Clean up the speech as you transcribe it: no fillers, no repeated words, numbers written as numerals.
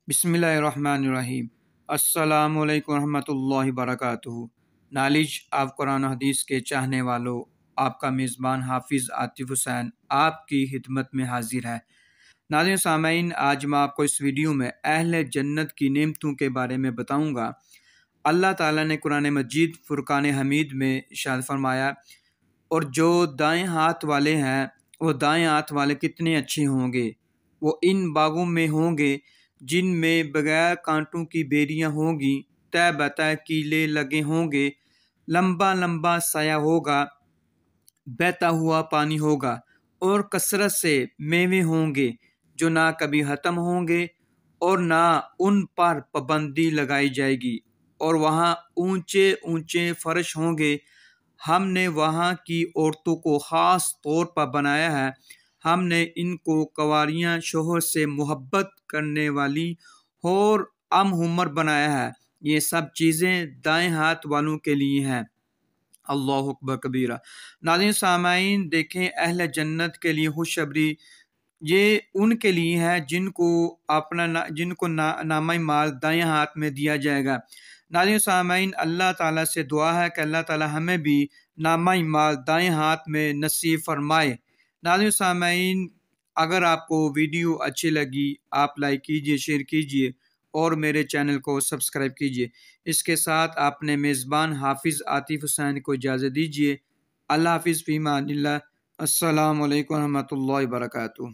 बिस्मिल्लाहिर्रहमानिर्रहीम। अस्सलामु अलैकुम रहमतुल्लाहि वबरकातुहू। नॉलेज ऑफ कुरान और हदीस के चाहने वालों, आपका मेज़बान हाफिज़ आतिफ़ हुसैन आपकी खिदमत में हाजिर है। नाज़रीन सामईन, आज मैं आपको इस वीडियो में अहले जन्नत की नेमतों के बारे में बताऊँगा। अल्लाह ताला ने कुरान मजीद फुरकान हमीद में इरशाद फरमाया, और जो दाएँ हाथ वाले हैं वो दाएँ हाथ वाले कितने अच्छे होंगे। वो इन बागों में होंगे जिनमें बगैर कांटों की बेरियां होंगी, तय बतय कीले लगे होंगे, लंबा लंबा साया होगा, बहता हुआ पानी होगा, और कसरत से मेवे होंगे जो ना कभी ख़त्म होंगे और ना उन पर पाबंदी लगाई जाएगी। और वहाँ ऊंचे ऊंचे फर्श होंगे। हमने वहाँ की औरतों को ख़ास तौर पर बनाया है। हमने इनको कंवारियाँ शोहर से मोहब्बत करने वाली और अमहुमर बनाया है। ये सब चीज़ें दाएं हाथ वालों के लिए हैं। अल्लाहु अकबर कबीरा। नाज़रीन सामाईन, देखें, अहले जन्नत के लिए खुशखबरी ये उनके लिए है जिनको नामा माल दाएं हाथ में दिया जाएगा। नाज़रीन सामाईन, अल्लाह ताला से दुआ है कि अल्लाह ताला हमें भी नामा माल दाएं हाथ में नसीब फरमाए। नाज़रीन सामाईन, अगर आपको वीडियो अच्छी लगी आप लाइक कीजिए, शेयर कीजिए और मेरे चैनल को सब्सक्राइब कीजिए। इसके साथ आपने मेज़बान हाफिज़ आतिफ़ हुसैन को इजाज़त दीजिए। अल्लाह हाफिज़, फ़ी अमानिल्लाह। अस्सलामु अलैकुम रहमतुल्लाहि व बरकातुहू।